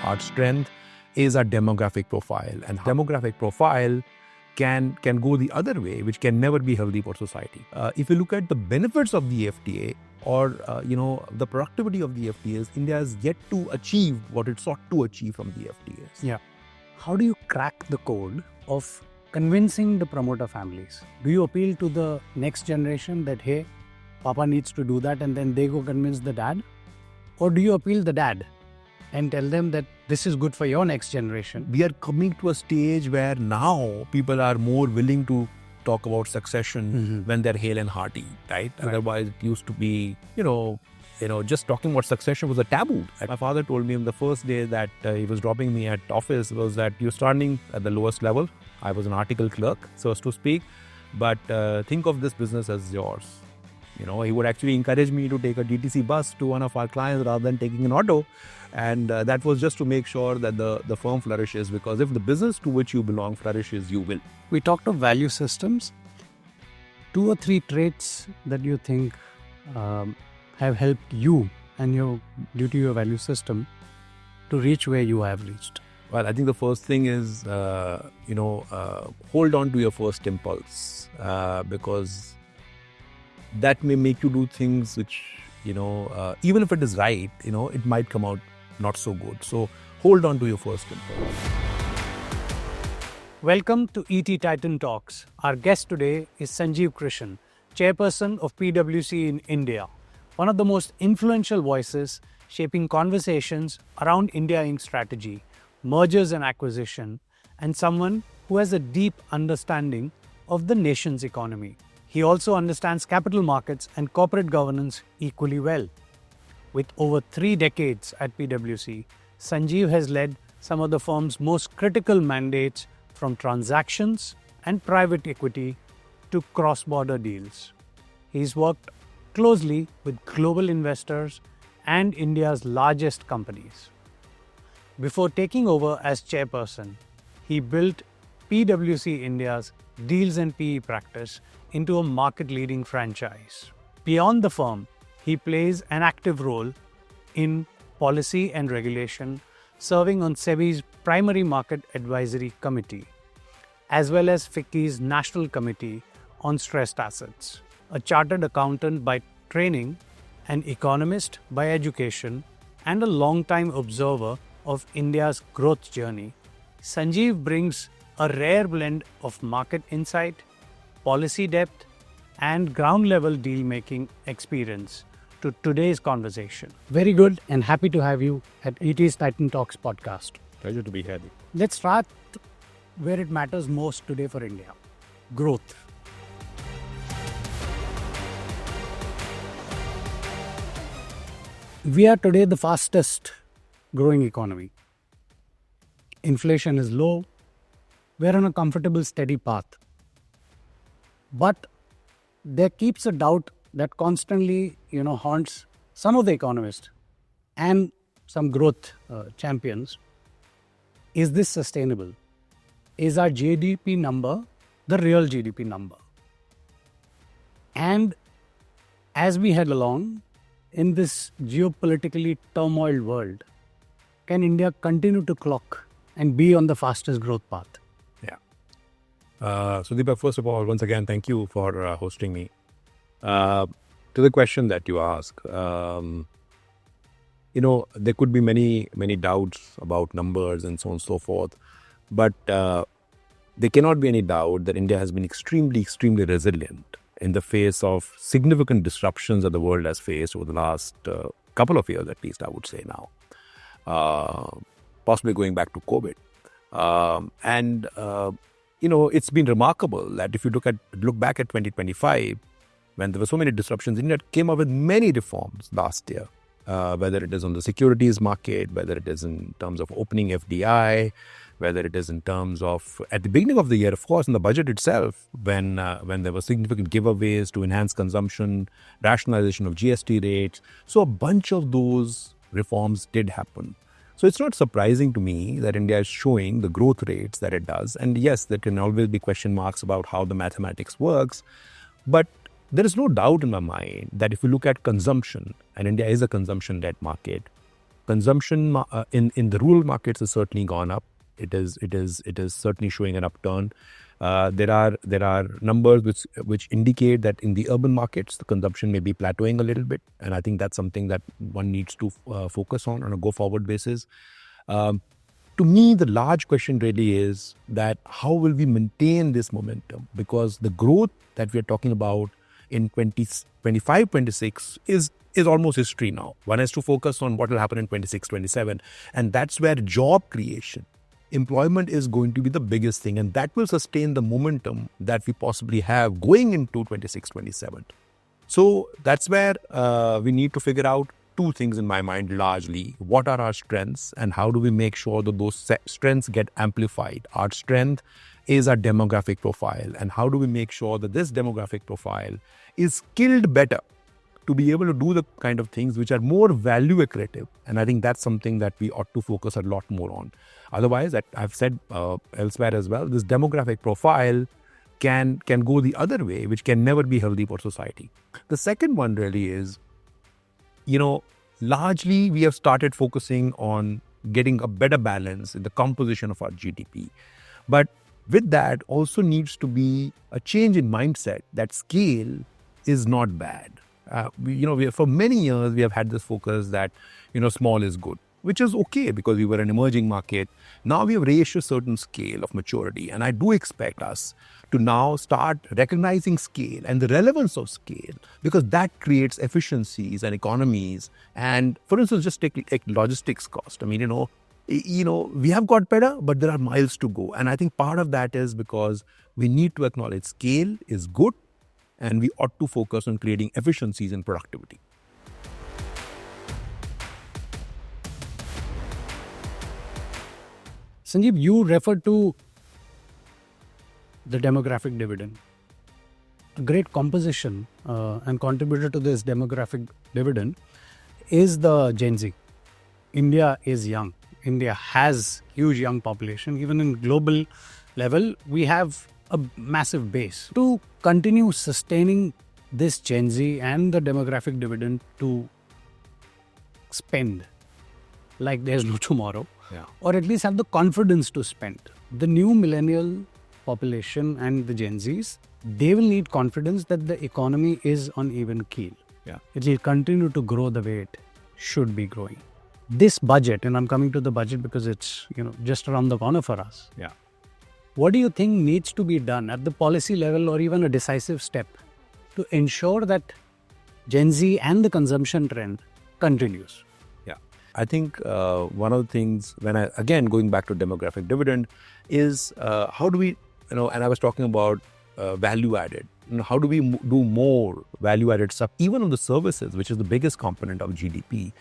Our strength is our demographic profile, and demographic profile can go the other way, which can never be healthy for society. If you look at the benefits of the FTA or the productivity of the FTAs, India has yet to achieve what it sought to achieve from the FTAs. Yeah. How do you crack the code of convincing the promoter families? Do you appeal to the next generation that, hey, Papa needs to do that, and then they go convince the dad? Or do you appeal the dad and tell them that this is good for your next generation? We are coming to a stage where now people are more willing to talk about succession when they're hale and hearty, right? Otherwise, it used to be, just talking about succession was a taboo. My father told me on the first day that he was dropping me at office was that you're starting at the lowest level. I was an article clerk, so as to speak, but think of this business as yours. He would actually encourage me to take a DTC bus to one of our clients rather than taking an auto. And that was just to make sure that the firm flourishes, because if the business to which you belong flourishes, you will. We talked of value systems. 2 or 3 traits that you think have helped you and due to your value system to reach where you have reached. Well, I think the first thing is, hold on to your first impulse, because that may make you do things which, even if it is right, it might come out not so good. So hold on to your first impulse. Welcome to ET Titan Talks. Our guest today is Sanjeev Krishan, chairperson of PwC in India, one of the most influential voices shaping conversations around India Inc. strategy, mergers and acquisition, and someone who has a deep understanding of the nation's economy. He also understands capital markets and corporate governance equally well. With over 3 decades at PwC, Sanjeev has led some of the firm's most critical mandates, from transactions and private equity to cross-border deals. He's worked closely with global investors and India's largest companies. Before taking over as chairperson, he built PwC India's deals and PE practice into a market-leading franchise. Beyond the firm, he plays an active role in policy and regulation, serving on SEBI's Primary Market Advisory Committee, as well as FICCI's National Committee on Stressed Assets. A chartered accountant by training, an economist by education, and a long-time observer of India's growth journey, Sanjeev brings a rare blend of market insight, policy depth, and ground-level deal-making experience to today's conversation. Very good, and happy to have you at ET's Titan Talks podcast. Pleasure to be here. Let's start where it matters most today for India: growth. We are today the fastest growing economy. Inflation is low. We're on a comfortable, steady path. But there keeps a doubt that constantly, haunts some of the economists and some growth champions. Is this sustainable? Is our GDP number the real GDP number? And as we head along in this geopolitically turmoiled world, can India continue to clock and be on the fastest growth path? So Deepak, first of all, once again, thank you for hosting me. To the question that you ask, there could be many doubts about numbers and so on and so forth, but there cannot be any doubt that India has been extremely resilient in the face of significant disruptions that the world has faced over the last couple of years, at least I would say now, possibly going back to COVID. It's been remarkable that if you look back at 2025, when there were so many disruptions, India came up with many reforms last year, whether it is on the securities market, whether it is in terms of opening FDI, whether it is in terms of, at the beginning of the year, of course, in the budget itself, when there were significant giveaways to enhance consumption, rationalization of GST rates. So a bunch of those reforms did happen. So it's not surprising to me that India is showing the growth rates that it does. And yes, there can always be question marks about how the mathematics works. But there is no doubt in my mind that if you look at consumption, and India is a consumption-led market, Consumption in the rural markets has certainly gone up. It is certainly showing an upturn. There are numbers which indicate that in the urban markets the consumption may be plateauing a little bit, and I think that's something that one needs to focus on a go forward basis. To me, the large question really is that how will we maintain this momentum? Because the growth that we are talking about in 2025, 26 is almost history now. One has to focus on what will happen in 26, 27. And that's where job creation, employment is going to be the biggest thing. And that will sustain the momentum that we possibly have going into 26, 27. So that's where we need to figure out two things in my mind largely. What are our strengths and how do we make sure that those strengths get amplified? Our strength is our demographic profile, and how do we make sure that this demographic profile is skilled better to be able to do the kind of things which are more value accretive. And I think that's something that we ought to focus a lot more on. Otherwise, that I've said elsewhere as well, this demographic profile can go the other way, which can never be healthy for society. The second one really is, largely we have started focusing on getting a better balance in the composition of our GDP. But with that also needs to be a change in mindset that scale is not bad. For many years we have had this focus that, small is good, which is okay because we were an emerging market. Now we have reached a certain scale of maturity, and I do expect us to now start recognizing scale and the relevance of scale, because that creates efficiencies and economies. And for instance, just take logistics cost. We have got better, but there are miles to go. And I think part of that is because we need to acknowledge scale is good, and we ought to focus on creating efficiencies and productivity. Sanjeev, you referred to the demographic dividend. A great composition and contributor to this demographic dividend is the Gen Z. India is young. India has huge young population. Even in global level, we have a massive base. To continue sustaining this Gen Z and the demographic dividend to spend like there's no tomorrow, or at least have the confidence to spend. The new millennial population and the Gen Zs, they will need confidence that the economy is on even keel. It will continue to grow the way it should be growing. This budget, and I'm coming to the budget because it's just around the corner for us. What do you think needs to be done at the policy level, or even a decisive step, to ensure that Gen Z and the consumption trend continues? I think one of the things, going back to demographic dividend, is how do we, and I was talking about value added. How do we do more value added stuff, even on the services, which is the biggest component of GDP?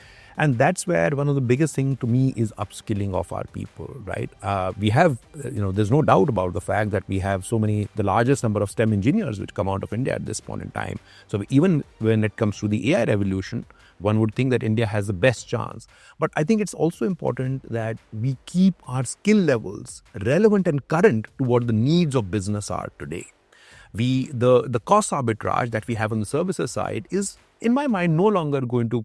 And that's where one of the biggest things to me is upskilling of our people, right? We have, there's no doubt about the fact that we have the largest number of STEM engineers which come out of India at this point in time. So even when it comes to the AI revolution, one would think that India has the best chance. But I think it's also important that we keep our skill levels relevant and current to what the needs of business are today. The cost arbitrage that we have on the services side is, in my mind, no longer going to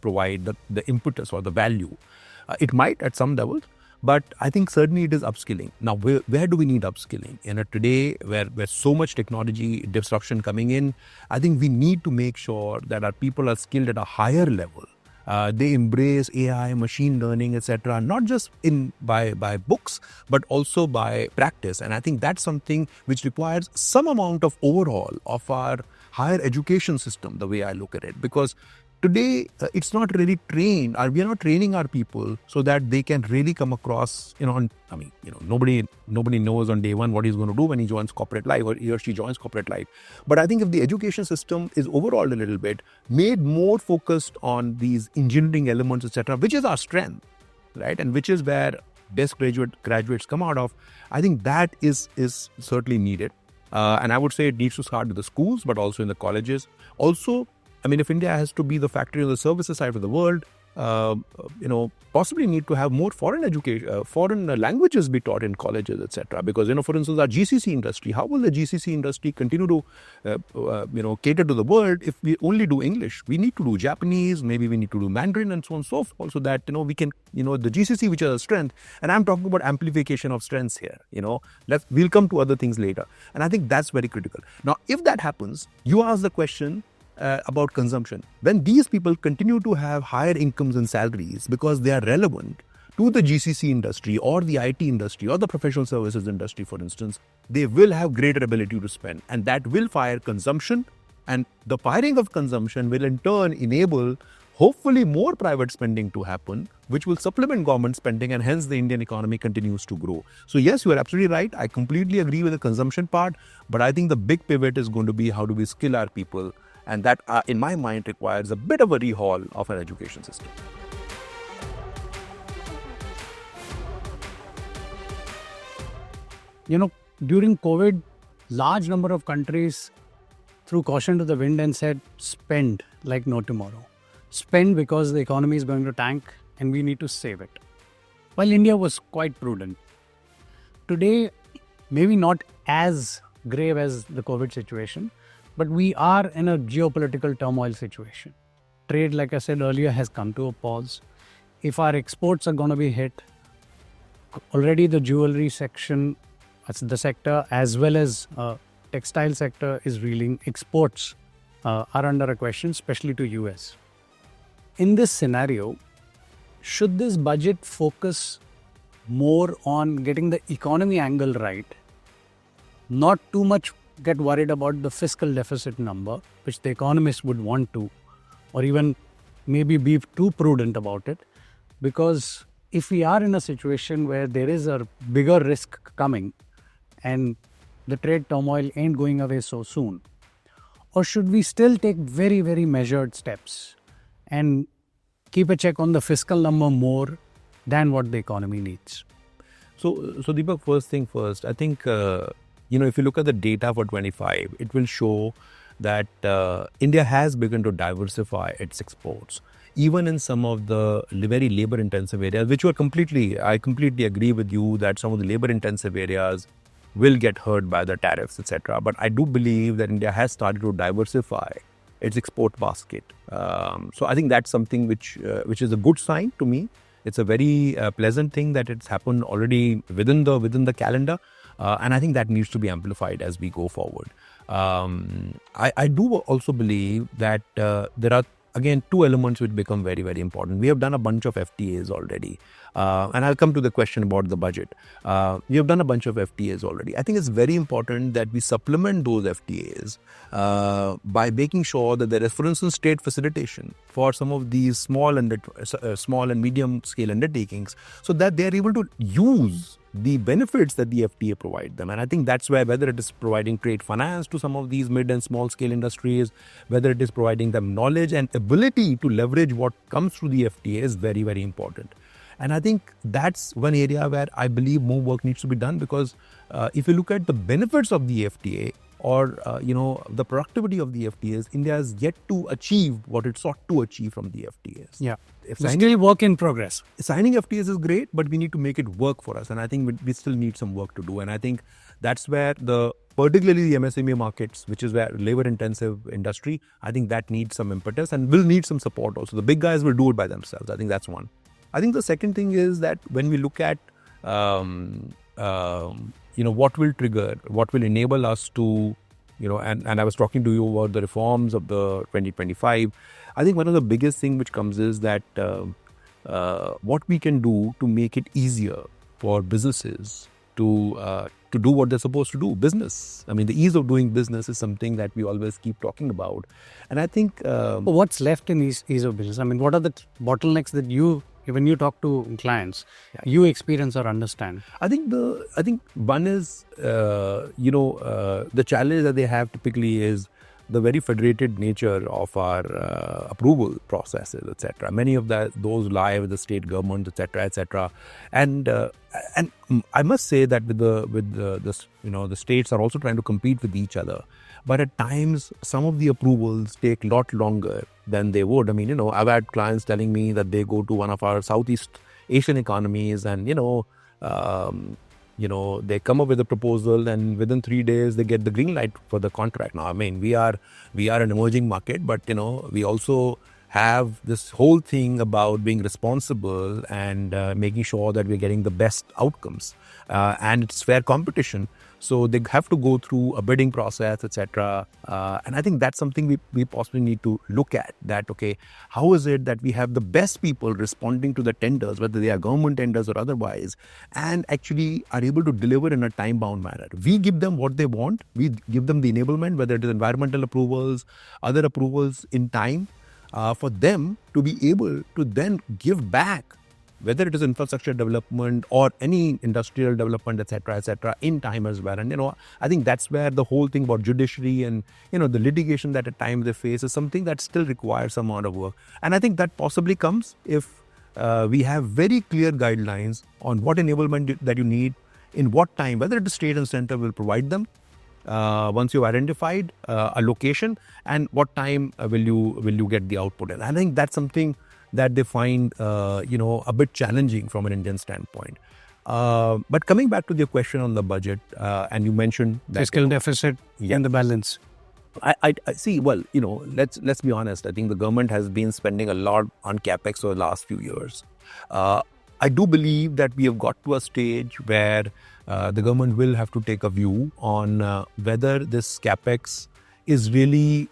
provide the impetus or the value. It might at some levels, but I think certainly it is upskilling. Now, where do we need upskilling? Today, where so much technology disruption coming in, I think we need to make sure that our people are skilled at a higher level. They embrace AI, machine learning, etc., not just by books, but also by practice. And I think that's something which requires some amount of overhaul of our higher education system, the way I look at it. Because today, it's not really trained, or we are not training our people so that they can really come across, nobody knows on day one what he's going to do when he joins corporate life, or he or she joins corporate life. But I think if the education system is overhauled a little bit, made more focused on these engineering elements, etc., which is our strength, right? And which is where best graduates come out of, I think that is certainly needed. And I would say it needs to start with the schools, but also in the colleges. Also, if India has to be the factory on the services side of the world, possibly need to have more foreign education, foreign languages be taught in colleges, etc. Because, for instance, our GCC industry, how will the GCC industry continue to, cater to the world if we only do English? We need to do Japanese, maybe we need to do Mandarin and so on and so forth, so that, we can, the GCC, which is a strength, and I'm talking about amplification of strengths here, we'll come to other things later. And I think that's very critical. Now, if that happens, you ask the question, about consumption. When these people continue to have higher incomes and salaries because they are relevant to the GCC industry or the IT industry or the professional services industry, for instance, they will have greater ability to spend, and that will fire consumption, and the firing of consumption will in turn enable hopefully more private spending to happen, which will supplement government spending, and hence the Indian economy continues to grow. So yes, you are absolutely right. I completely agree with the consumption part, but I think the big pivot is going to be how do we skill our people. And that, in my mind, requires a bit of a rehaul of our education system. During COVID, large number of countries threw caution to the wind and said, spend like no tomorrow. Spend because the economy is going to tank and we need to save it. While India was quite prudent. Today, maybe not as grave as the COVID situation, but we are in a geopolitical turmoil situation. Trade, like I said earlier, has come to a pause. If our exports are going to be hit, already the jewelry section, the sector, as well as textile sector is reeling. Exports are under a question, especially to US. In this scenario, should this budget focus more on getting the economy angle right, not too much get worried about the fiscal deficit number, which the economists would want to, or even maybe be too prudent about it? Because if we are in a situation where there is a bigger risk coming and the trade turmoil ain't going away so soon, or should we still take very, very measured steps and keep a check on the fiscal number more than what the economy needs? So Deepak, first thing first, I think, if you look at the data for 25, it will show that India has begun to diversify its exports, even in some of the very labor-intensive areas, which I completely agree with you that some of the labor-intensive areas will get hurt by the tariffs, etc. But I do believe that India has started to diversify its export basket. So I think that's something which is a good sign to me. It's a very pleasant thing that it's happened already within the calendar. And I think that needs to be amplified as we go forward. I do also believe that there are, again, two elements which become very, very important. We have done a bunch of FTAs already. And I'll come to the question about the budget. We have done a bunch of FTAs already. I think it's very important that we supplement those FTAs by making sure that there is, for instance, state facilitation for some of these small and medium scale undertakings, so that they are able to use the benefits that the FTA provide them. And I think that's where, whether it is providing trade finance to some of these mid and small scale industries, whether it is providing them knowledge and ability to leverage what comes through the FTA, is very, very important. And I think that's one area where I believe more work needs to be done, because if you look at the benefits of the FTA or the productivity of the FTAs, India has yet to achieve what it sought to achieve from the FTAs. Yeah, it's still work in progress. Signing FTAs is great, but we need to make it work for us, and I think we still need some work to do. And I think that's where particularly the MSME markets, which is where labor-intensive industry, I think that needs some impetus and will need some support also. The big guys will do it by themselves. I think that's one. I think the second thing is that when we look at what will trigger, what will enable us to, and I was talking to you about the reforms of the 2025. I think one of the biggest thing which comes is that what we can do to make it easier for businesses to do what they're supposed to do. Business. I mean, the ease of doing business is something that we always keep talking about. And I think... what's left in ease of business? I mean, what are the bottlenecks that when you talk to clients, you experience or understand? I think one is, the challenge that they have typically is the very federated nature of our approval processes, etc. Many of those lie with the state government, etc., etc. And I must say that the states are also trying to compete with each other. But at times, some of the approvals take a lot longer than they would. I mean, I've had clients telling me that they go to one of our Southeast Asian economies and, they come up with a proposal and within 3 days they get the green light for the contract. Now, I mean, we are an emerging market, but, we also have this whole thing about being responsible and making sure that we're getting the best outcomes. And it's fair competition. So they have to go through a bidding process, etc. And I think that's something we possibly need to look at. That, okay, how is it that we have the best people responding to the tenders, whether they are government tenders or otherwise, and actually are able to deliver in a time-bound manner? We give them what they want. We give them the enablement, whether it is environmental approvals, other approvals in time, for them to be able to then give back, whether it is infrastructure development or any industrial development, etc., in time as well. And, I think that's where the whole thing about judiciary and, the litigation that at times they face is something that still requires some amount of work. And I think that possibly comes if we have very clear guidelines on what enablement that you need, in what time, whether the state and center will provide them, once you've identified a location, and what time will you get the output. And I think that's something that they find, a bit challenging from an Indian standpoint. But coming back to the question on the budget, and you mentioned that fiscal deficit and the balance. I see. Well, let's be honest. I think the government has been spending a lot on capex over the last few years. I do believe that we have got to a stage where the government will have to take a view on whether this capex is really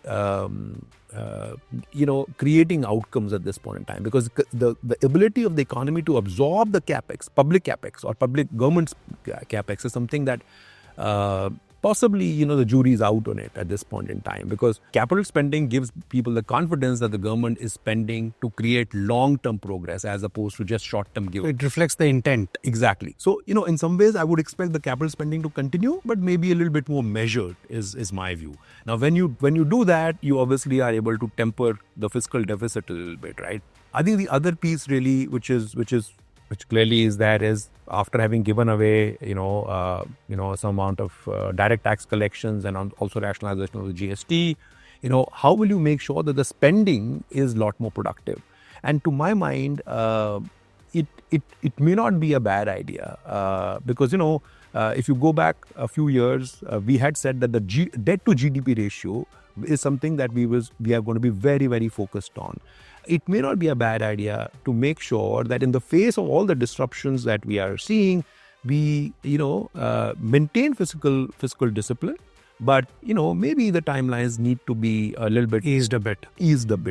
creating outcomes at this point in time, because the ability of the economy to absorb the capex, public capex or public government's capex, is something that possibly, the jury is out on it at this point in time, because capital spending gives people the confidence that the government is spending to create long-term progress as opposed to just short-term give. It reflects the intent. Exactly. So, in some ways, I would expect the capital spending to continue, but maybe a little bit more measured is my view. Now, when you do that, you obviously are able to temper the fiscal deficit a little bit, right? I think the other piece really, which clearly is there, is after having given away, some amount of direct tax collections and also rationalization of the GST, how will you make sure that the spending is a lot more productive? And to my mind, it may not be a bad idea because, if you go back a few years, we had said that the debt to GDP ratio is something that we are going to be very, very focused on. It may not be a bad idea to make sure that in the face of all the disruptions that we are seeing, we, maintain fiscal discipline, but, maybe the timelines need to be a little bit eased a bit,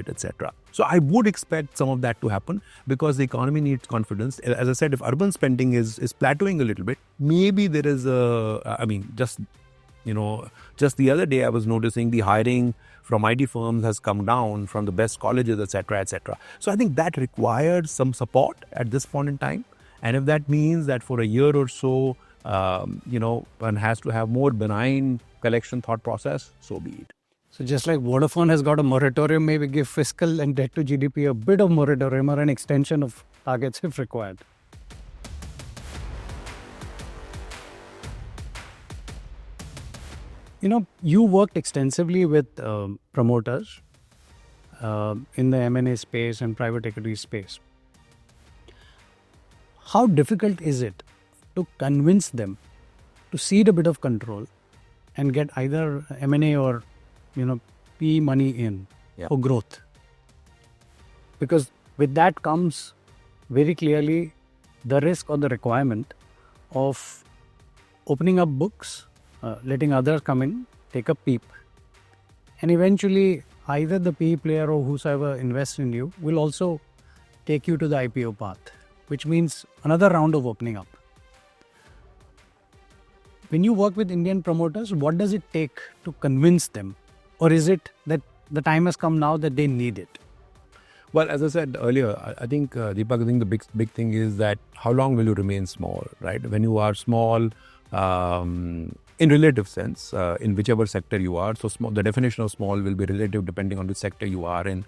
etc. So I would expect some of that to happen because the economy needs confidence. As I said, if urban spending is plateauing a little bit, maybe there is just the other day I was noticing the hiring from IT firms has come down from the best colleges, etc., etc. So I think that requires some support at this point in time. And if that means that for a year or so, one has to have more benign collection thought process, so be it. So just like Vodafone has got a moratorium, maybe give fiscal and debt to GDP a bit of moratorium or an extension of targets if required. You worked extensively with promoters in the M&A space and private equity space. How difficult is it to convince them to cede a bit of control and get either M&A or, PE money in for growth? Because with that comes very clearly the risk or the requirement of opening up books, letting others come in, take a peep, and eventually either the PE player or whosoever invests in you will also take you to the IPO path, which means another round of opening up. When you work with Indian promoters, what does it take to convince them? Or is it that the time has come now that they need it? Well, as I said earlier, I think, Deepak, I think the big thing is that how long will you remain small, right? When you are small, in relative sense, in whichever sector you are. So small, the definition of small will be relative depending on which sector you are in.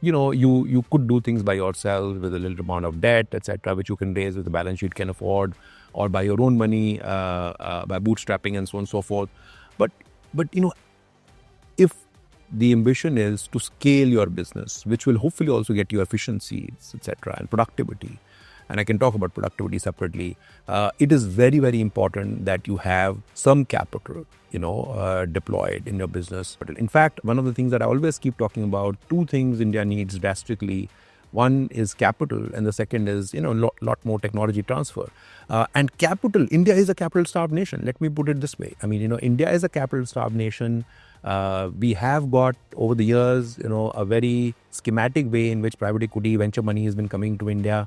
You could do things by yourself with a little amount of debt, etc., which you can raise with the balance sheet can afford, or by your own money, by bootstrapping and so on and so forth. But if the ambition is to scale your business, which will hopefully also get you efficiencies, etc., and productivity, and I can talk about productivity separately, it is very, very important that you have some capital, deployed in your business. But in fact, one of the things that I always keep talking about, two things India needs drastically. One is capital, and the second is, lot more technology transfer. And capital, India is a capital-starved nation. Let me put it this way. I mean, India is a capital-starved nation. We have got over the years, a very schematic way in which private equity, venture money has been coming to India.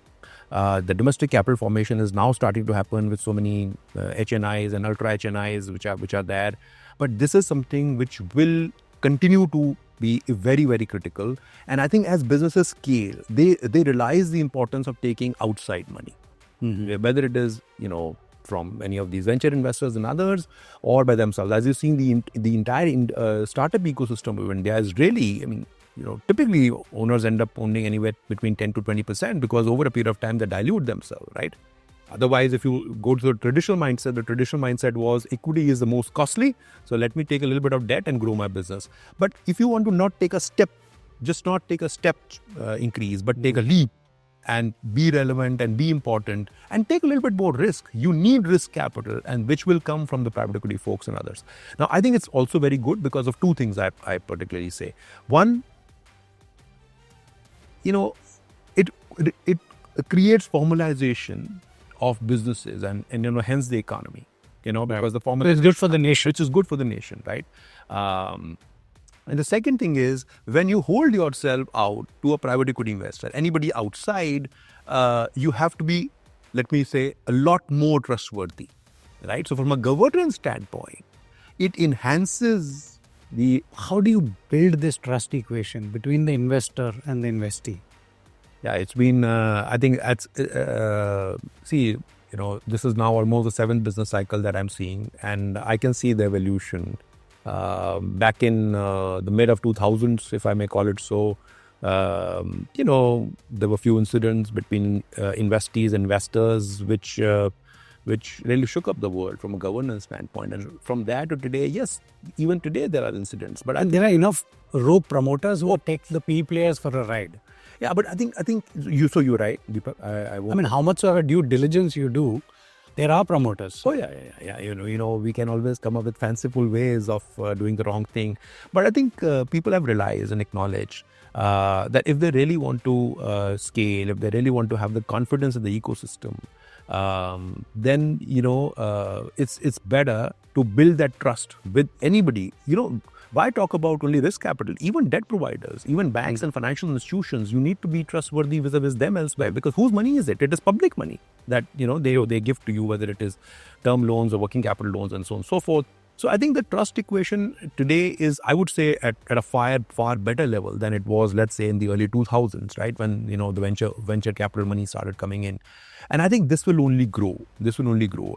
The domestic capital formation is now starting to happen with so many HNIs and ultra HNIs which are there. But this is something which will continue to be very, very critical. And I think as businesses scale, they realize the importance of taking outside money, whether it is, from any of these venture investors and others, or by themselves. As you've seen, the entire startup ecosystem of India is really, typically owners end up owning anywhere between 10 to 20% because over a period of time they dilute themselves, right? Otherwise, if you go to the traditional mindset was equity is the most costly. So let me take a little bit of debt and grow my business. But if you want to not take a step, just not take a step increase, but take a leap and be relevant and be important and take a little bit more risk, you need risk capital, and which will come from the private equity folks and others. Now, I think it's also very good because of two things I particularly say. One, it creates formalization of businesses and hence the economy, because the formula is good for the nation. Which is good for the nation, right? And the second thing is, when you hold yourself out to a private equity investor, anybody outside, you have to be, let me say, a lot more trustworthy, right? So from a governance standpoint, it enhances How do you build this trust equation between the investor and the investee? Yeah, it's been, I think, this is now almost the seventh business cycle that I'm seeing, and I can see the evolution. Back in the mid of 2000s, if I may call it so, there were few incidents between investees and investors, which really shook up the world from a governance standpoint. And from there to today, yes, even today there are incidents. And there are enough rogue promoters who take the P players for a ride. Yeah, but I think you're right, Deepak. I mean, how much of a due diligence you do, there are promoters. Oh yeah. We can always come up with fanciful ways of doing the wrong thing. But I think people have realized and acknowledged that if they really want to scale, if they really want to have the confidence in the ecosystem, then it's better to build that trust with anybody. Why talk about only risk capital? Even debt providers, even banks and financial institutions, you need to be trustworthy vis-a-vis them elsewhere, because whose money is it? It is public money that they give to you, whether it is term loans or working capital loans and so on and so forth. So I think the trust equation today is, I would say, at a far better level than it was, let's say, in the early 2000s, right? When, the venture capital money started coming in. And I think this will only grow.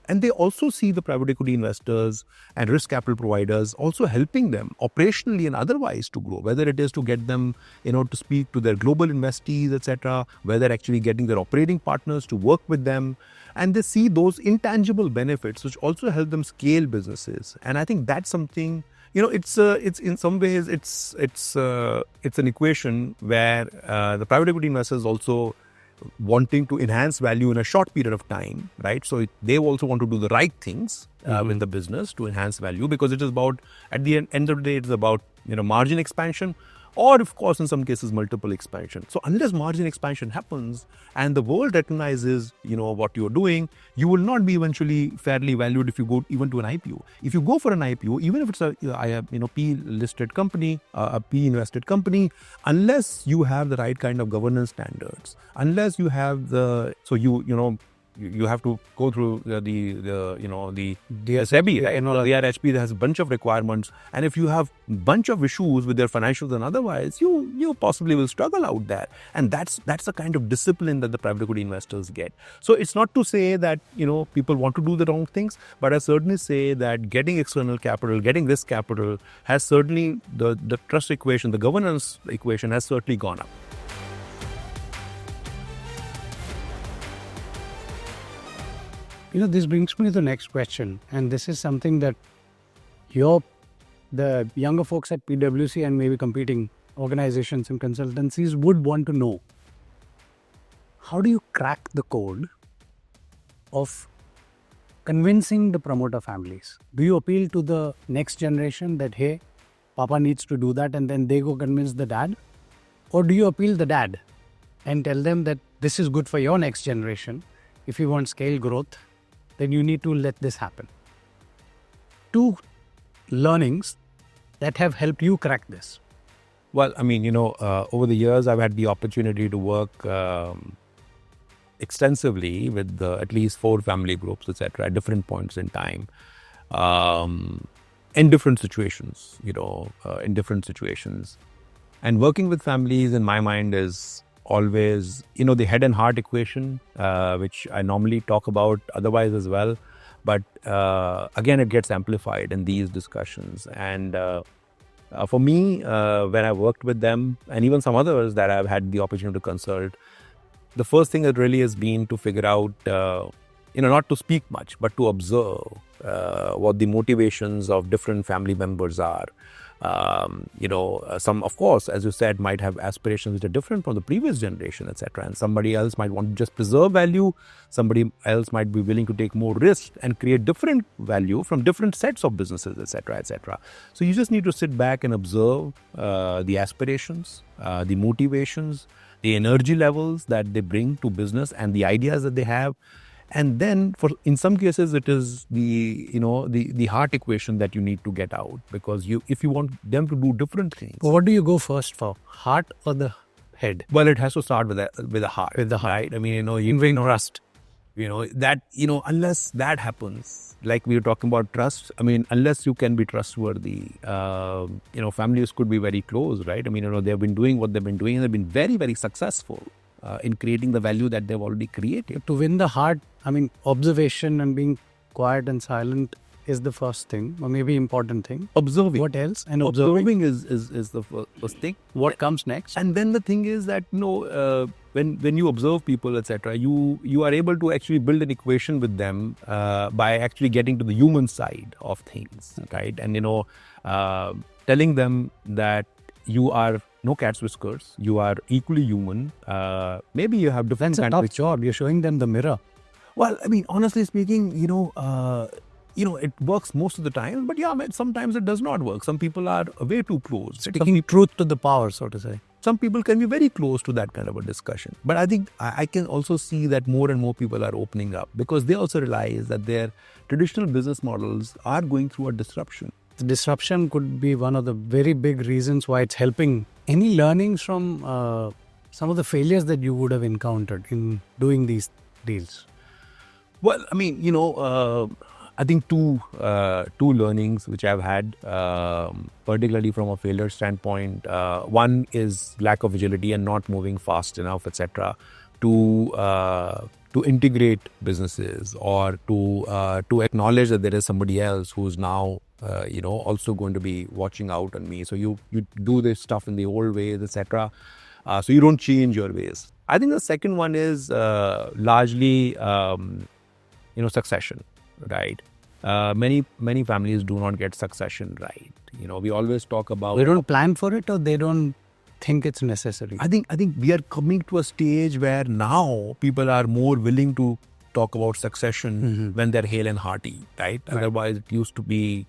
And they also see the private equity investors and risk capital providers also helping them operationally and otherwise to grow, whether it is to get them, to speak to their global investees, etc., whether actually getting their operating partners to work with them. And they see those intangible benefits which also help them scale businesses. And I think that's something, it's in some ways, it's an equation where the private equity investors also wanting to enhance value in a short period of time, right? So they also want to do the right things with the business to enhance value, because it is about, at the end of the day, it's about, margin expansion, or of course, in some cases, multiple expansion. So unless margin expansion happens and the world recognizes, what you're doing, you will not be eventually fairly valued if you go even to an IPO. If you go for an IPO, even if it's a P-listed company, a P-invested company, unless you have the right kind of governance standards, unless you have you have to go through the SEBI, right? The RHP has a bunch of requirements, and if you have a bunch of issues with their financials and otherwise, you possibly will struggle out there. And that's the kind of discipline that the private equity investors get. So it's not to say that people want to do the wrong things, but I certainly say that getting external capital, getting risk capital has certainly the trust equation, the governance equation has certainly gone up. This brings me to the next question, and this is something that the younger folks at PwC and maybe competing organizations and consultancies would want to know. How do you crack the code of convincing the promoter families? Do you appeal to the next generation that, hey, Papa needs to do that, and then they go convince the dad? Or do you appeal the dad and tell them that this is good for your next generation? If you want scale growth, then you need to let this happen. Two learnings that have helped you crack this. Well, over the years, I've had the opportunity to work extensively with at least 4 family groups, etc., at different points in time, in different situations, And working with families, in my mind, is always, the head and heart equation, which I normally talk about otherwise as well. But again, it gets amplified in these discussions. And for me, when I worked with them, and even some others that I've had the opportunity to consult, the first thing that really has been to figure out, not to speak much, but to observe what the motivations of different family members are. Some, of course, as you said, might have aspirations which are different from the previous generation, etc. And somebody else might want to just preserve value. Somebody else might be willing to take more risk and create different value from different sets of businesses, etc., etc. So you just need to sit back and observe the aspirations, the motivations, the energy levels that they bring to business and the ideas that they have. And then, in some cases, it is the heart equation that you need to get out, because if you want them to do different things. But what do you go first for, heart or the head? Well, it has to start with the heart. With the heart, right? You trust. Unless that happens, like we were talking about trust. Unless you can be trustworthy, families could be very close, right? They've been doing what they've been doing, and they've been very, very successful in creating the value that they've already created. To win the heart, observation and being quiet and silent is the first thing, or maybe important thing. Observing. What else? And observing is the first thing. What comes next? And then the thing is that when you observe people, etc., you are able to actually build an equation with them by actually getting to the human side of things, right? And telling them that you are no cat's whiskers, you are equally human. Maybe you have different kinds of job. You're showing them the mirror. Well, honestly speaking, it works most of the time, but sometimes it does not work. Some people are way too close. Sticking truth to the power, so to say. Some people can be very close to that kind of a discussion. But I think I can also see that more and more people are opening up, because they also realize that their traditional business models are going through a disruption. The disruption could be one of the very big reasons why it's helping. Any learnings from some of the failures that you would have encountered in doing these deals? Well, I think two learnings which I've had, particularly from a failure standpoint. One is lack of agility and not moving fast enough, etc., to integrate businesses, or to acknowledge that there is somebody else who's now also going to be watching out on me. So you do this stuff in the old ways, etc. So you don't change your ways. I think the second one is largely succession, right? Many families do not get succession right. We always talk about, they don't plan for it, or they don't think it's necessary. I think we are coming to a stage where now people are more willing to talk about succession when they're hale and hearty, right? Otherwise, it used to be,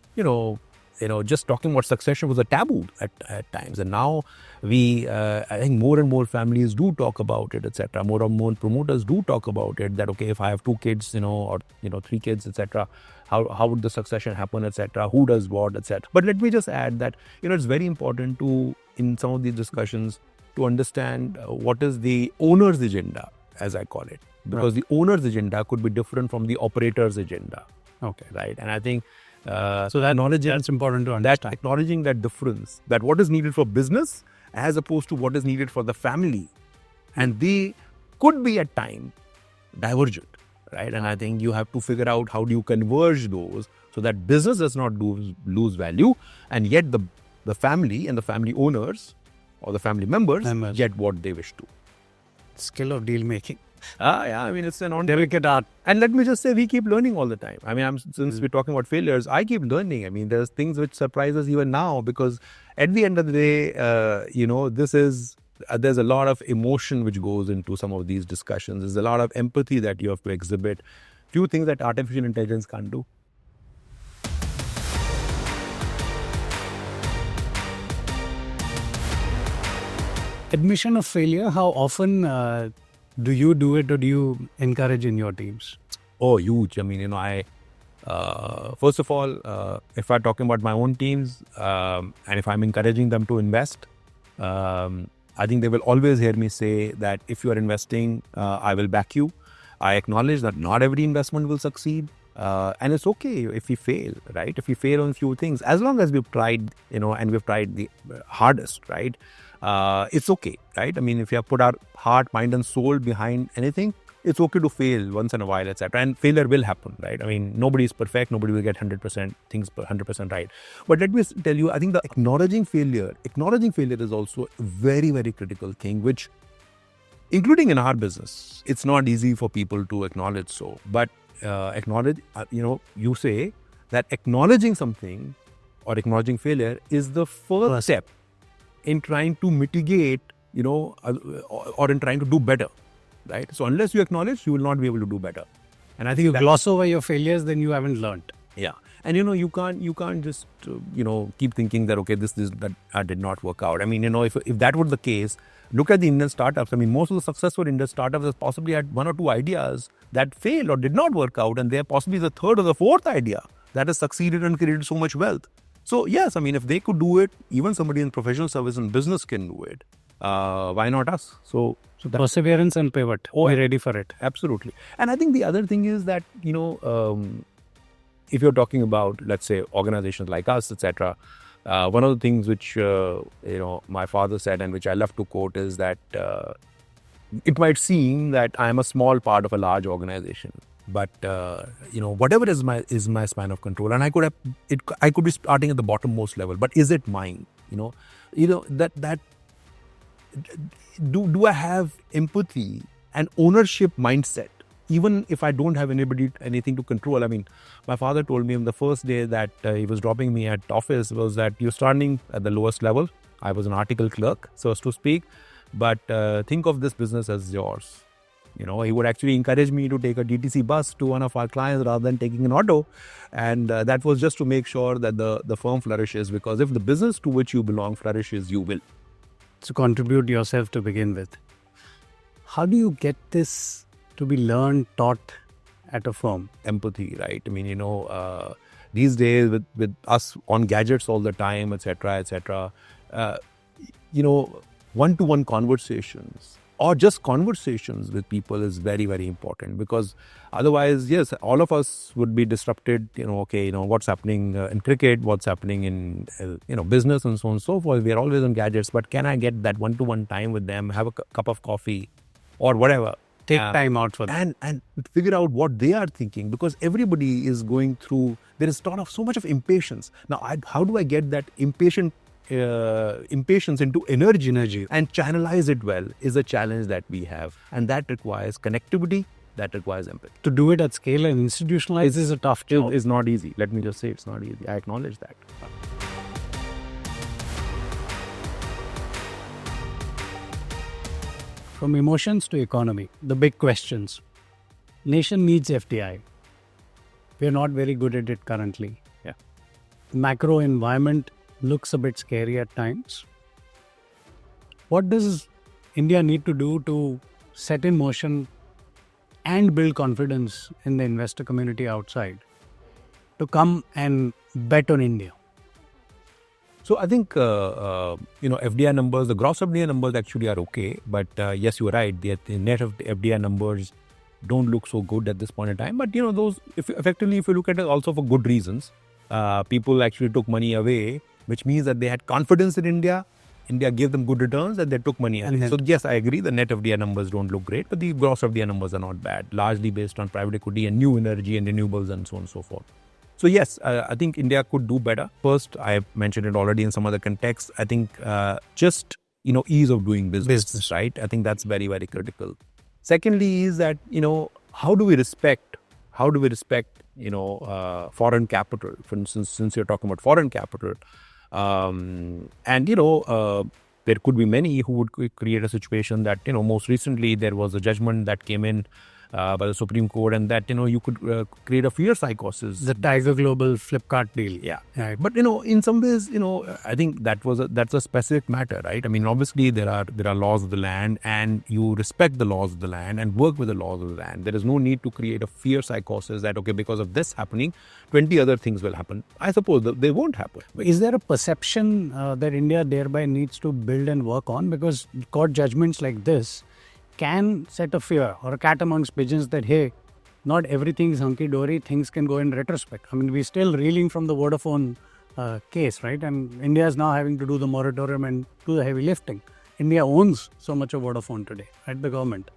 just talking about succession was a taboo at times. And now I think more and more families do talk about it, etc. More and more promoters do talk about it, that, okay, if I have 2 kids, or 3 kids, etc., how would the succession happen, etc., who does what, etc. But let me just add that, it's very important to, in some of these discussions, to understand what is the owner's agenda, as I call it. because the owner's agenda could be different from the operator's agenda. Okay. Right. And I think So that's important to understand. that acknowledging that difference, that what is needed for business as opposed to what is needed for the family, and they could be at time divergent, right? And I think you have to figure out how do you converge those so that business does not lose value, and yet the family and the family owners or the family members get what they wish to. Skill of deal making. Yeah, I mean, it's an Delicate art. And let me just say, we keep learning all the time. I mean, since we're talking about failures, I keep learning. I mean, there's things which surprise us even now, because at the end of the day, there's a lot of emotion which goes into some of these discussions. There's a lot of empathy that you have to exhibit. Few things that artificial intelligence can't do. Admission of failure, how often do you do it, or do you encourage in your teams? Oh, huge. I mean, first of all, if I'm talking about my own teams, and if I'm encouraging them to invest, I think they will always hear me say that if you are investing, I will back you. I acknowledge that not every investment will succeed. And it's okay if we fail, right? If we fail on a few things, as long as we've tried, and we've tried the hardest, right? It's okay, right? I mean, if you have put our heart, mind and soul behind anything, it's okay to fail once in a while, etc. And failure will happen, right? I mean, nobody is perfect. Nobody will get 100% things 100% right. But let me tell you, I think the acknowledging failure is also a very, very critical thing, which, including in our business, it's not easy for people to acknowledge so. But acknowledge, you say that acknowledging something or acknowledging failure is the first step in trying to mitigate, or in trying to do better, right? So unless you acknowledge, you will not be able to do better. And I think you gloss over your failures, then you haven't learned. Yeah. And you can't just keep thinking that that did not work out. I mean, if that were the case, look at the Indian startups. I mean, most of the successful Indian startups have possibly had one or two ideas that failed or did not work out, and they're possibly the third or the fourth idea that has succeeded and created so much wealth. So yes, I mean, if they could do it, even somebody in professional service and business can do it. Why not us? So perseverance and pivot. We're ready for it. Absolutely. And I think the other thing is that, if you're talking about, let's say, organizations like us, etc., one of the things which, my father said and which I love to quote is that it might seem that I am a small part of a large organization, but whatever is my span of control, and I could be starting at the bottommost level, but is it mine? That do I have empathy and ownership mindset, even if I don't have anything to control? I mean, my father told me on the first day that he was dropping me at office was that you're starting at the lowest level. I was an article clerk, so to speak, but think of this business as yours. He would actually encourage me to take a DTC bus to one of our clients rather than taking an auto. And that was just to make sure that the firm flourishes, because if the business to which you belong flourishes, you will. So contribute yourself to begin with. How do you get this to be learned, taught at a firm? Empathy, right? I mean, these days with us on gadgets all the time, etc., one-to-one conversations or just conversations with people is very, very important, because otherwise, yes, all of us would be disrupted. What's happening in cricket, what's happening in business and so on and so forth. We are always on gadgets, but can I get that one-to-one time with them, have a cup of coffee or whatever? Take time out for that. And figure out what they are thinking, because everybody is going through, there is so much of impatience. Now, how do I get that impatience into energy and channelize it well is a challenge that we have. And that requires connectivity, that requires empathy. To do it at scale and institutionalize is a tough job. It's not easy. Let me just say it's not easy. I acknowledge that. From emotions to economy, the big questions. Nation needs FDI. We're not very good at it currently. Yeah. Macro environment looks a bit scary at times. What does India need to do to set in motion and build confidence in the investor community outside to come and bet on India? So I think, FDI numbers, the gross FDI numbers actually are okay. But yes, you're right. The net of the FDI numbers don't look so good at this point in time. But those, if you look at it also for good reasons, people actually took money away, which means that they had confidence in India. India gave them good returns and they took money away. So yes, I agree the net FDI numbers don't look great, but the gross FDI numbers are not bad, largely based on private equity and new energy and renewables and so on and so forth. So yes, I think India could do better. First, I have mentioned it already in some other context. I think just ease of doing business, right? I think that's very, very critical. Secondly, is that how do we respect foreign capital? For instance, since you're talking about foreign capital, there could be many who would create a situation that most recently there was a judgment that came in by the Supreme Court, and that you could create a fear psychosis. The Tiger Global Flipkart deal. Yeah. Right. But in some ways, I think that's a specific matter, right? I mean, obviously there are laws of the land, and you respect the laws of the land and work with the laws of the land. There is no need to create a fear psychosis that because of this happening, 20 other things will happen. I suppose they won't happen. Is there a perception that India thereby needs to build and work on? Because court judgments like this can set a fear or a cat amongst pigeons that, hey, not everything is hunky-dory, things can go in retrospect. I mean, we're still reeling from the Vodafone case, right? And India is now having to do the moratorium and do the heavy lifting. India owns so much of Vodafone today, right? The government.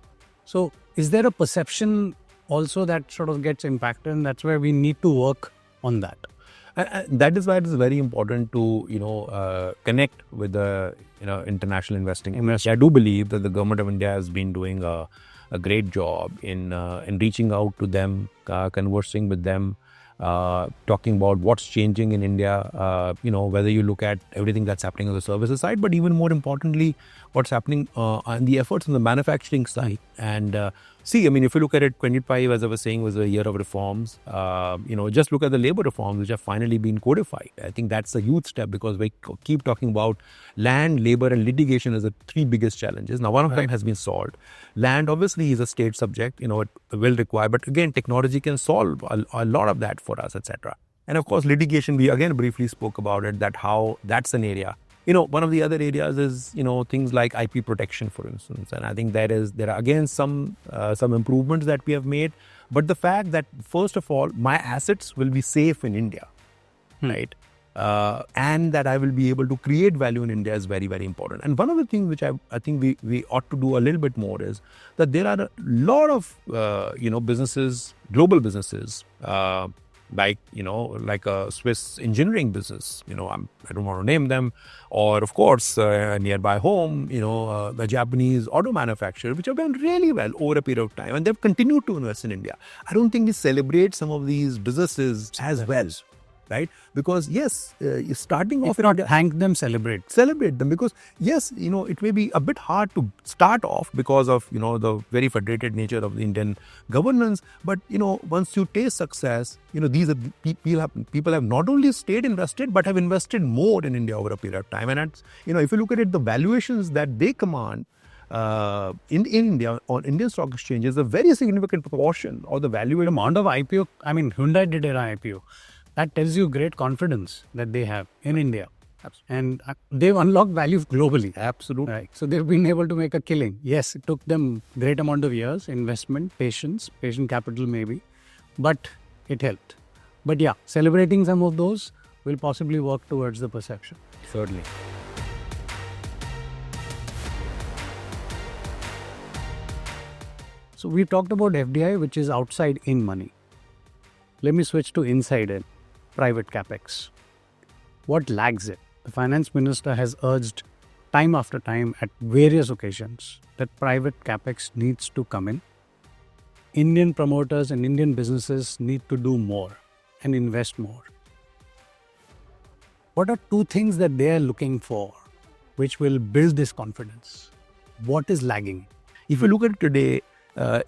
So is there a perception also that sort of gets impacted, and that's where we need to work on that? That is why it is very important to connect with the international investing. I do believe that the government of India has been doing a great job in reaching out to them, conversing with them, talking about what's changing in India. Whether you look at everything that's happening on the services side, but even more importantly, what's happening on the efforts on the manufacturing side. And see, I mean, if you look at it, 25, as I was saying, was a year of reforms. Just look at the labor reforms, which have finally been codified. I think that's a huge step, because we keep talking about land, labor, and litigation as the three biggest challenges. Now, one of them has been solved. Land, obviously, is a state subject. It will require, but again, technology can solve a lot of that for us, etc. And of course, litigation, we again briefly spoke about it, that how that's an area. One of the other areas is, things like IP protection, for instance. And I think there are again some improvements that we have made. But the fact that, first of all, my assets will be safe in India, right? And that I will be able to create value in India is very, very important. And one of the things which I think we ought to do a little bit more is that there are a lot of, businesses, global businesses, like a Swiss engineering business, I don't want to name them, or of course nearby home, the Japanese auto manufacturer, which have done really well over a period of time, and they've continued to invest in India. I don't think we celebrate some of these businesses as well, right? Because yes, starting off, if not thank them, celebrate them, because yes, it may be a bit hard to start off because of the very federated nature of the Indian governance. But once you taste success, these are people have not only stayed invested but have invested more in India over a period of time. And if you look at it, the valuations that they command in India on Indian stock exchanges, a very significant proportion of the value amount of IPO. I mean, Hyundai did an IPO. That tells you great confidence that they have in India. Absolutely. And they've unlocked value globally. Absolutely. Right. So they've been able to make a killing. Yes, it took them great amount of years, investment, patient capital maybe, but it helped. But yeah, celebrating some of those will possibly work towards the perception. Certainly. So we talked about FDI, which is outside in money. Let me switch to inside in. Private capex. What lags it? The finance minister has urged time after time at various occasions that private capex needs to come in. Indian promoters and Indian businesses need to do more and invest more. What are two things that they are looking for which will build this confidence? What is lagging? If you look at it today,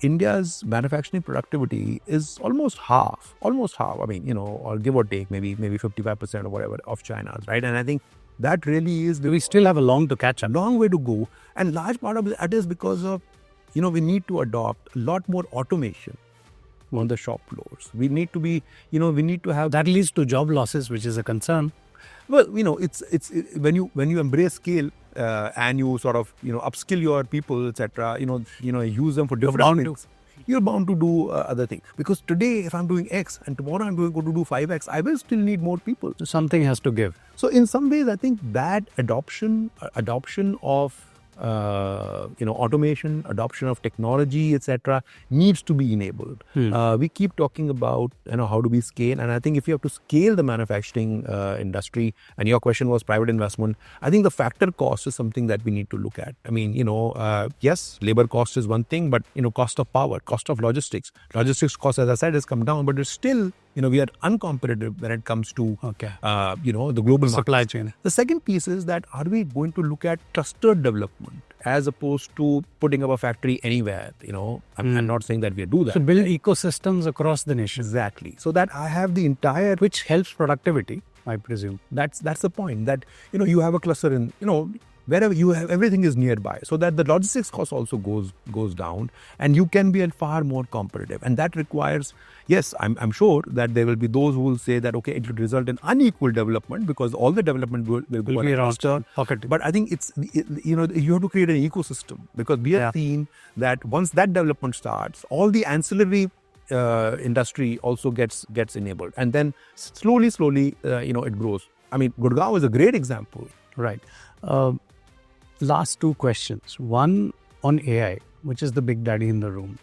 India's manufacturing productivity is almost half. I mean, or give or take, maybe 55% or whatever of China's, right? And I think that really is. We still have a long to catch up. Long way to go. And large part of that is because of, we need to adopt a lot more automation on the shop floors. We need to be, we need to have. That leads to job losses, which is a concern. Well, it's when you embrace scale and you sort of upskill your people, etc. Use them for different things. you're bound to do other things. Because today, if I'm doing X and tomorrow I'm going to do 5X, I will still need more people. So something has to give. So in some ways, I think that adoption of automation, adoption of technology, etc., needs to be enabled. We keep talking about how do we scale, and I think if you have to scale the manufacturing industry, and your question was private investment, I think the factor cost is something that we need to look at. I mean, yes, labor cost is one thing, but cost of power, cost of logistics cost, as I said, has come down, but it's still we are uncompetitive when it comes to the global supply markets. chain. The second piece is that are we going to look at clustered development as opposed to putting up a factory anywhere? I'm not saying that we do that. So build ecosystems across the nation. Exactly. So that I have the entire, Which helps productivity, I presume. that's the point, that you have a cluster in wherever you have, everything is nearby, so that the logistics cost also goes down, and you can be far more competitive. And that requires, yes, I'm sure that there will be those who will say that okay, it will result in unequal development because all the development will go be around faster. pocket. But I think you have to create an ecosystem, because we have seen that once that development starts, all the ancillary industry also gets enabled, and then slowly it grows. I mean, Gurgaon is a great example. Right. Last two questions. One on AI, which is the big daddy in the room.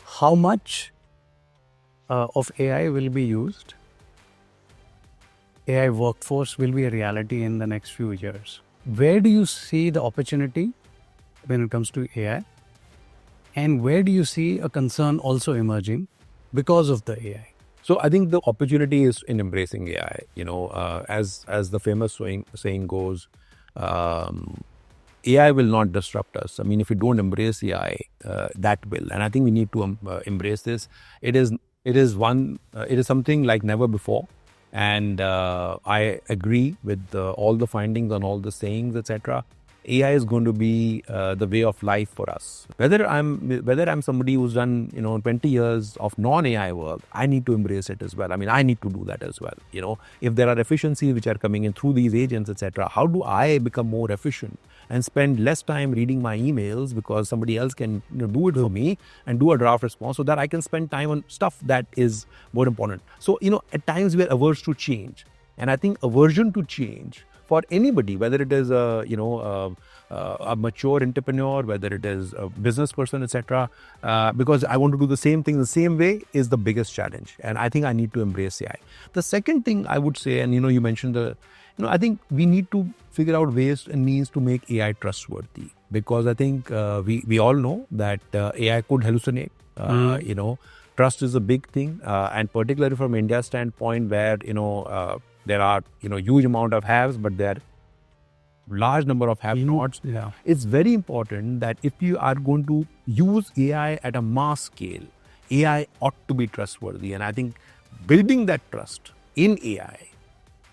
How much of AI will be used? AI workforce will be a reality in the next few years. Where do you see the opportunity when it comes to AI? And where do you see a concern also emerging because of the AI? So I think the opportunity is in embracing AI. As the famous saying goes, AI will not disrupt us. I mean, if we don't embrace AI, that will. And I think we need to embrace this. It is something like never before. And I agree with all the findings on all the sayings, etc. AI is going to be the way of life for us. Whether I'm somebody who's done 20 years of non-AI work, I need to embrace it as well. I mean, I need to do that as well. If there are efficiencies which are coming in through these agents, etc., how do I become more efficient and spend less time reading my emails because somebody else can do it for me and do a draft response, so that I can spend time on stuff that is more important. So at times we are averse to change, and I think aversion to change for anybody, whether it is a mature entrepreneur, whether it is a business person, etc., because I want to do the same thing the same way, is the biggest challenge. And I think I need to embrace AI. The second thing I would say, and you mentioned I think we need to figure out ways and means to make AI trustworthy, because I think we all know that AI could hallucinate. Trust is a big thing, and particularly from India's standpoint, where there are huge amount of haves, but there are large number of have-nots. Yeah. It's very important that if you are going to use AI at a mass scale, AI ought to be trustworthy. And I think building that trust in AI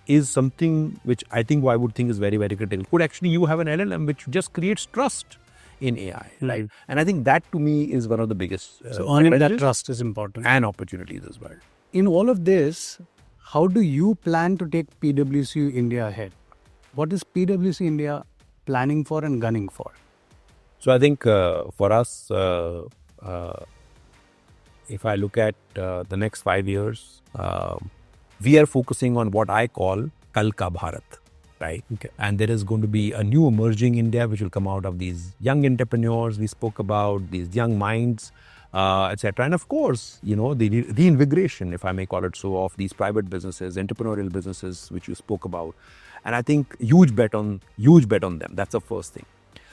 is something which I would think is very, very critical. Could actually you have an LLM which just creates trust in AI, right? And I think that to me is one of the biggest so earning that trust is important, and opportunities as well. In all of this, how do you plan to take PwC India ahead? What is PwC India planning for and gunning for? So I think for us, if I look at the next 5 years, we are focusing on what I call Kal Ka Bharat, right? Okay. And there is going to be a new emerging India which will come out of these young entrepreneurs we spoke about, these young minds, etc. And of course, the reinvigoration, if I may call it so, of these private businesses, entrepreneurial businesses which you spoke about. And I think huge bet on them. That's the first thing.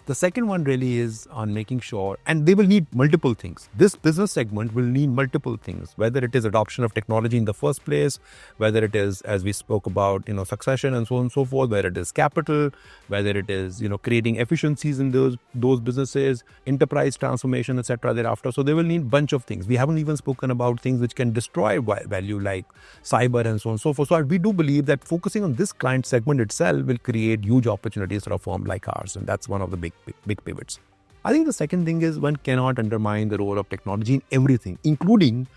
The second one really is on making sure, and they will need multiple things. This business segment will need multiple things, whether it is adoption of technology in the first place, whether it is, as we spoke about, succession and so on and so forth, whether it is capital, whether it is, creating efficiencies in those businesses, enterprise transformation, etc. thereafter. So they will need a bunch of things. We haven't even spoken about things which can destroy value like cyber and so on and so forth. So we do believe that focusing on this client segment itself will create huge opportunities for a firm like ours. And that's one of the big pivots. I think the second thing is one cannot undermine the role of technology in everything, including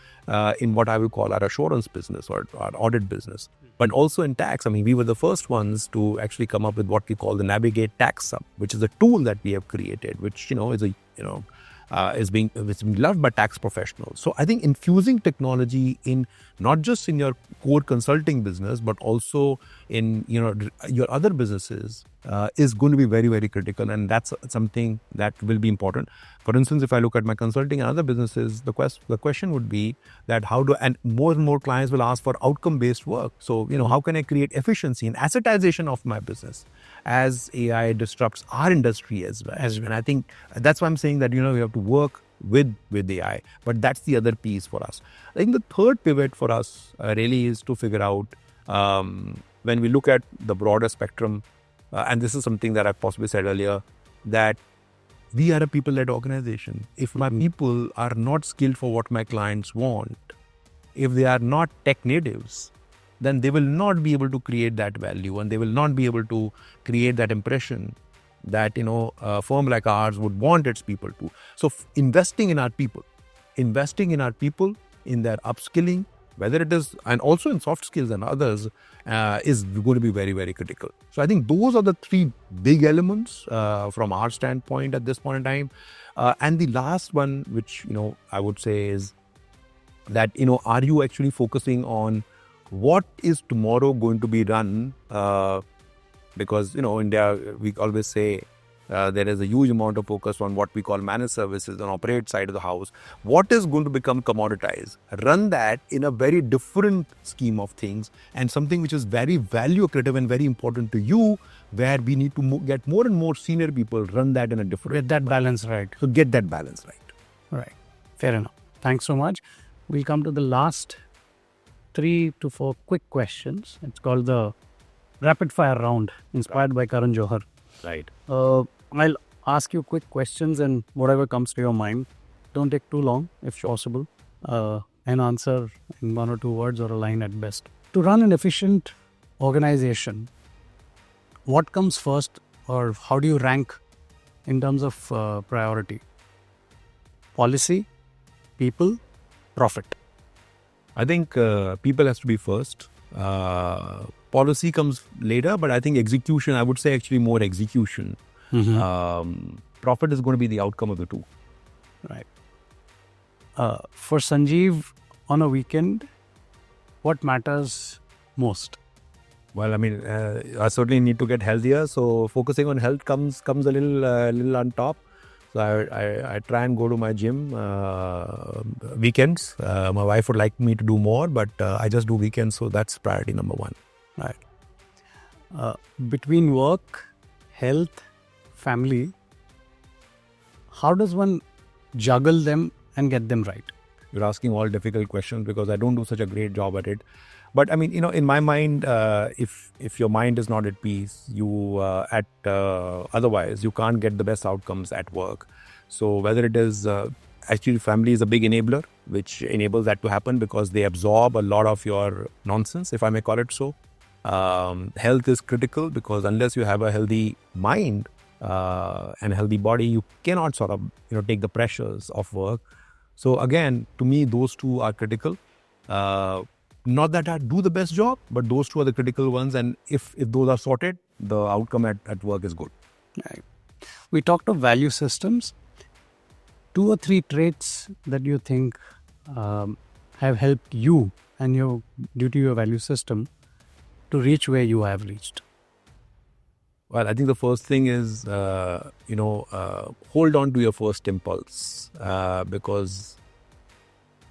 in what I would call our assurance business or our audit business, but also in tax. I mean, we were the first ones to actually come up with what we call the Navigate Tax Sub, which is a tool that we have created, which is being loved by tax professionals. So I think infusing technology in not just in your core consulting business, but also in your other businesses is going to be very, very critical, and that's something that will be important. For instance, if I look at my consulting and other businesses, the question would be that and more clients will ask for outcome-based work. So, how can I create efficiency and assetization of my business as AI disrupts our industry as well? And I think that's why I'm saying that, we have to work with AI, but that's the other piece for us. I think the third pivot for us really is to figure out when we look at the broader spectrum, and this is something that I possibly said earlier, that we are a people-led organization. If my people are not skilled for what my clients want, if they are not tech natives, then they will not be able to create that value, and they will not be able to create that impression that a firm like ours would want its people to. So investing in our people, in their upskilling, whether it is, and also in soft skills and others, is going to be very, very critical. So I think those are the three big elements from our standpoint at this point in time. And the last one, which I would say is that are you actually focusing on what is tomorrow going to be run? Because India, we always say there is a huge amount of focus on what we call managed services and operate side of the house. What is going to become commoditized? Run that in a very different scheme of things, and something which is very value accretive and very important to you, where we need to get more and more senior people run that in a different. Get that balance right. So get that balance right. Right. Fair enough. Thanks so much. We'll come to the last 3 to 4 quick questions. It's called the rapid fire round, inspired by Karan Johar. Right. I'll ask you quick questions, and whatever comes to your mind. Don't take too long, if possible. An answer in 1 or 2 words or a line at best. To run an efficient organization, what comes first, or how do you rank in terms of priority? Policy, people, profit? I think people has to be first. Policy comes later, but I think execution, I would say actually more execution. Profit is going to be the outcome of the two. Right. For Sanjeev, on a weekend, what matters most? Well, I mean, I certainly need to get healthier. So focusing on health comes a little on top. So I try and go to my gym weekends. My wife would like me to do more, but I just do weekends. So that's priority number one. Right. Between work, health, family, how does one juggle them and get them right? You're asking all difficult questions because I don't do such a great job at it. But I mean, in my mind, if your mind is not at peace, otherwise you can't get the best outcomes at work. So whether it is actually family is a big enabler, which enables that to happen because they absorb a lot of your nonsense, if I may call it so. Health is critical because unless you have a healthy mind and a healthy body, you cannot sort of take the pressures of work. So again, to me, those two are critical. Not that I do the best job, but those two are the critical ones. And if those are sorted, the outcome at work is good. Right. We talked of value systems. 2 or 3 traits that you think have helped you and due to your value system to reach where you have reached. Well, I think the first thing is, hold on to your first impulse because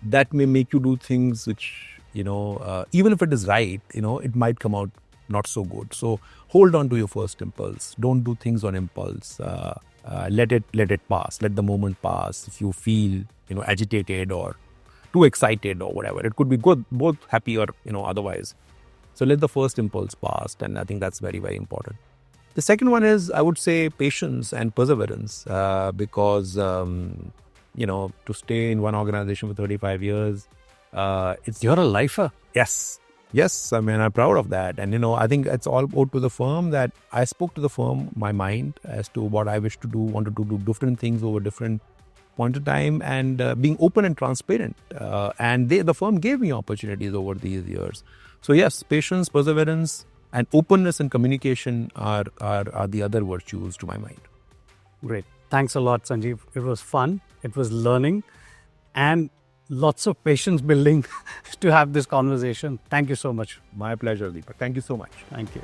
that may make you do things which, even if it is right, it might come out not so good. So hold on to your first impulse. Don't do things on impulse. Let it pass. Let the moment pass. If you feel, agitated or too excited or whatever, it could be good, both happy or, otherwise. So let the first impulse pass. And I think that's very, very important. The second one is, I would say, patience and perseverance because, to stay in one organization for 35 years, You're a lifer. Yes. Yes, I mean, I'm proud of that. And, I think it's all owed to the firm that I spoke to the firm, my mind as to what I wish to do, wanted to do different things over different point of time, and being open and transparent. And the firm gave me opportunities over these years. So yes, patience, perseverance, and openness and communication are the other virtues to my mind. Great. Thanks a lot, Sanjeev. It was fun. It was learning and lots of patience building to have this conversation. Thank you so much. My pleasure, Deepak. Thank you so much. Thank you.